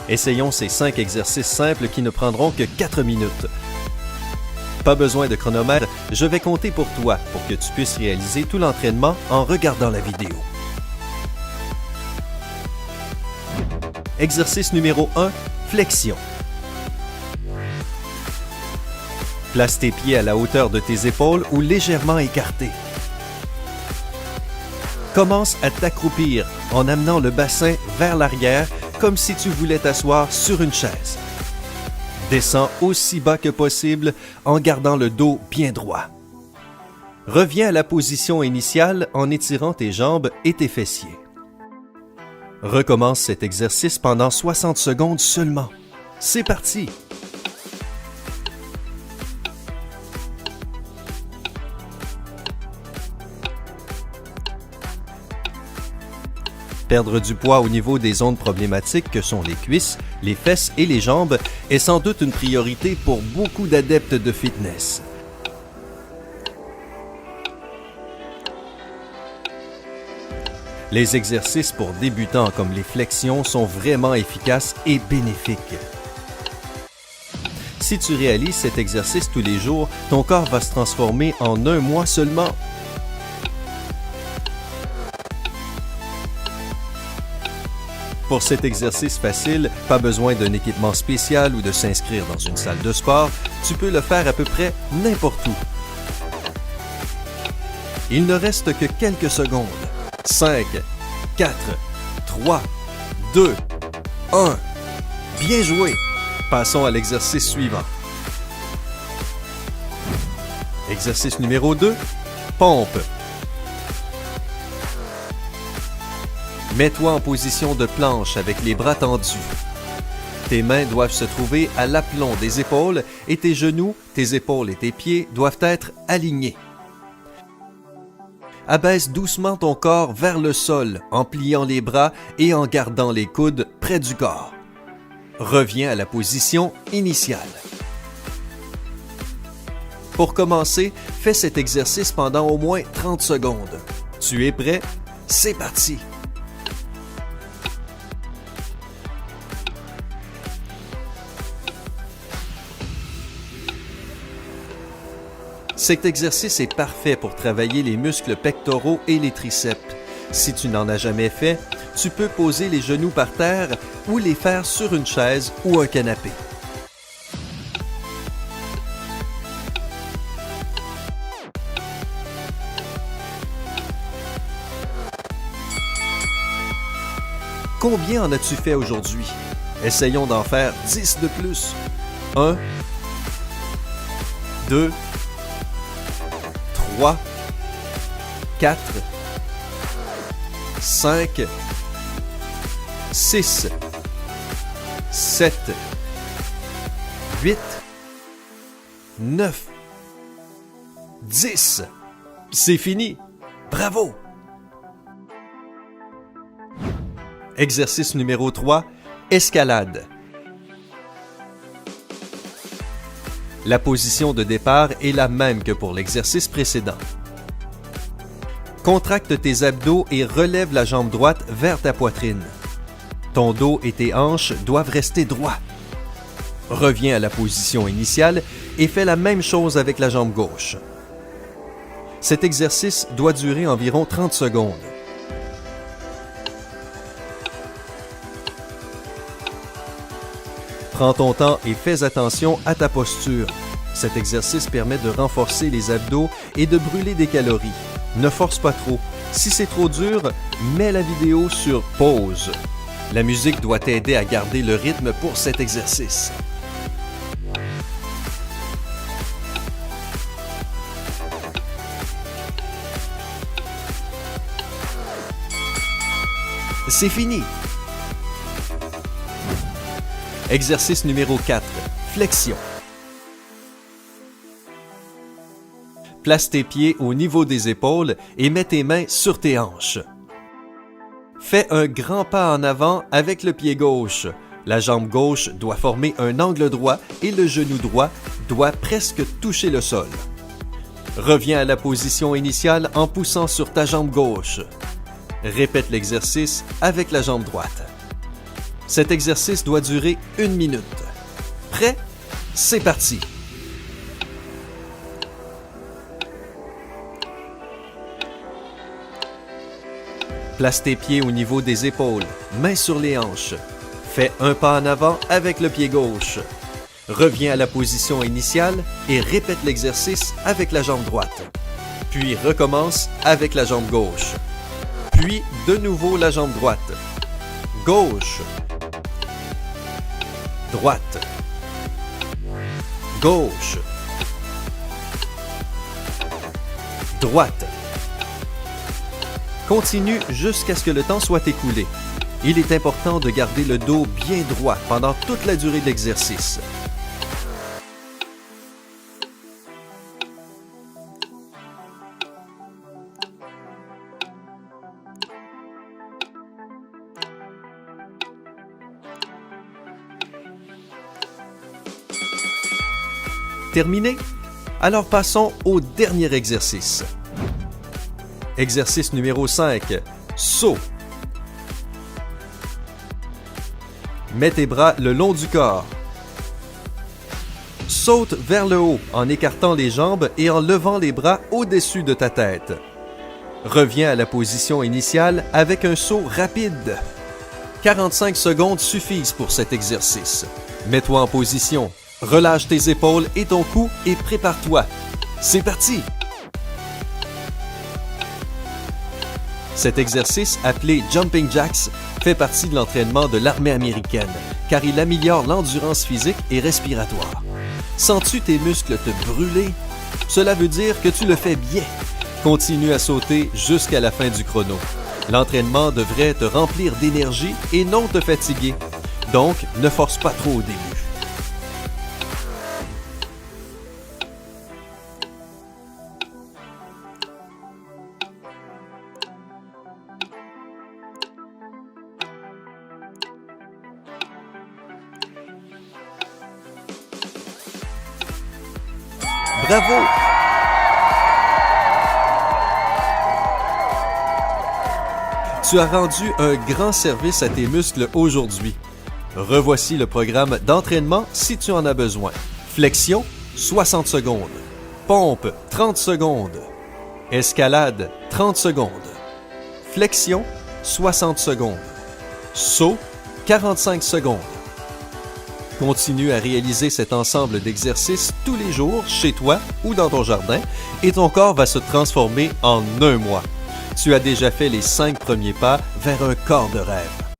Essayons ces 5 exercices simples qui ne prendront que 4 minutes. Pas besoin de chronomètre, je vais compter pour toi pour que tu puisses réaliser tout l'entraînement en regardant la vidéo. Exercice numéro 1, flexion. Place tes pieds à la hauteur de tes épaules ou légèrement écartés. Commence à t'accroupir en amenant le bassin vers l'arrière comme si tu voulais t'asseoir sur une chaise. Descends aussi bas que possible en gardant le dos bien droit. Reviens à la position initiale en étirant tes jambes et tes fessiers. Recommence cet exercice pendant 60 secondes seulement. C'est parti! Perdre du poids au niveau des zones problématiques que sont les cuisses, les fesses et les jambes est sans doute une priorité pour beaucoup d'adeptes de fitness. Les exercices pour débutants comme les flexions sont vraiment efficaces et bénéfiques. Si tu réalises cet exercice tous les jours, ton corps va se transformer en un mois seulement. Pour cet exercice facile, pas besoin d'un équipement spécial ou de s'inscrire dans une salle de sport, tu peux le faire à peu près n'importe où. Il ne reste que quelques secondes. 5, 4, 3, 2, 1. Bien joué! Passons à l'exercice suivant. Exercice numéro 2, pompe. Mets-toi en position de planche avec les bras tendus. Tes mains doivent se trouver à l'aplomb des épaules et tes genoux, tes épaules et tes pieds doivent être alignés. Abaisse doucement ton corps vers le sol en pliant les bras et en gardant les coudes près du corps. Reviens à la position initiale. Pour commencer, fais cet exercice pendant au moins 30 secondes. Tu es prêt? C'est parti! Cet exercice est parfait pour travailler les muscles pectoraux et les triceps. Si tu n'en as jamais fait, tu peux poser les genoux par terre ou les faire sur une chaise ou un canapé. Combien en as-tu fait aujourd'hui? Essayons d'en faire 10 de plus. 1, 2, 3, 4, 5, 6, 7, 8, 9, 10. C'est fini. Bravo! Exercice numéro 3, escalade. La position de départ est la même que pour l'exercice précédent. Contracte tes abdos et relève la jambe droite vers ta poitrine. Ton dos et tes hanches doivent rester droits. Reviens à la position initiale et fais la même chose avec la jambe gauche. Cet exercice doit durer environ 30 secondes. Prends ton temps et fais attention à ta posture. Cet exercice permet de renforcer les abdos et de brûler des calories. Ne force pas trop. Si c'est trop dur, mets la vidéo sur pause. La musique doit t'aider à garder le rythme pour cet exercice. C'est fini! Exercice numéro 4, flexion. Place tes pieds au niveau des épaules et mets tes mains sur tes hanches. Fais un grand pas en avant avec le pied gauche. La jambe gauche doit former un angle droit et le genou droit doit presque toucher le sol. Reviens à la position initiale en poussant sur ta jambe gauche. Répète l'exercice avec la jambe droite. Cet exercice doit durer 1 minute. Prêt? C'est parti! Place tes pieds au niveau des épaules, mains sur les hanches. Fais un pas en avant avec le pied gauche. Reviens à la position initiale et répète l'exercice avec la jambe droite. Puis recommence avec la jambe gauche. Puis de nouveau la jambe droite. Gauche. Droite. Gauche. Droite. Continue jusqu'à ce que le temps soit écoulé. Il est important de garder le dos bien droit pendant toute la durée de l'exercice. Terminé? Alors passons au dernier exercice. Exercice numéro 5. Saut. Mets tes bras le long du corps. Saute vers le haut en écartant les jambes et en levant les bras au-dessus de ta tête. Reviens à la position initiale avec un saut rapide. 45 secondes suffisent pour cet exercice. Mets-toi en position. Relâche tes épaules et ton cou et prépare-toi. C'est parti! Cet exercice, appelé Jumping Jacks, fait partie de l'entraînement de l'armée américaine, car il améliore l'endurance physique et respiratoire. Sens-tu tes muscles te brûler? Cela veut dire que tu le fais bien. Continue à sauter jusqu'à la fin du chrono. L'entraînement devrait te remplir d'énergie et non te fatiguer. Donc, ne force pas trop au début. Bravo! Tu as rendu un grand service à tes muscles aujourd'hui. Revoici le programme d'entraînement si tu en as besoin. Flexion, 60 secondes. Pompe, 30 secondes. Escalade, 30 secondes. Flexion, 60 secondes. Saut, 45 secondes. Continue à réaliser cet ensemble d'exercices tous les jours chez toi ou dans ton jardin et ton corps va se transformer en un mois. Tu as déjà fait les 5 premiers pas vers un corps de rêve.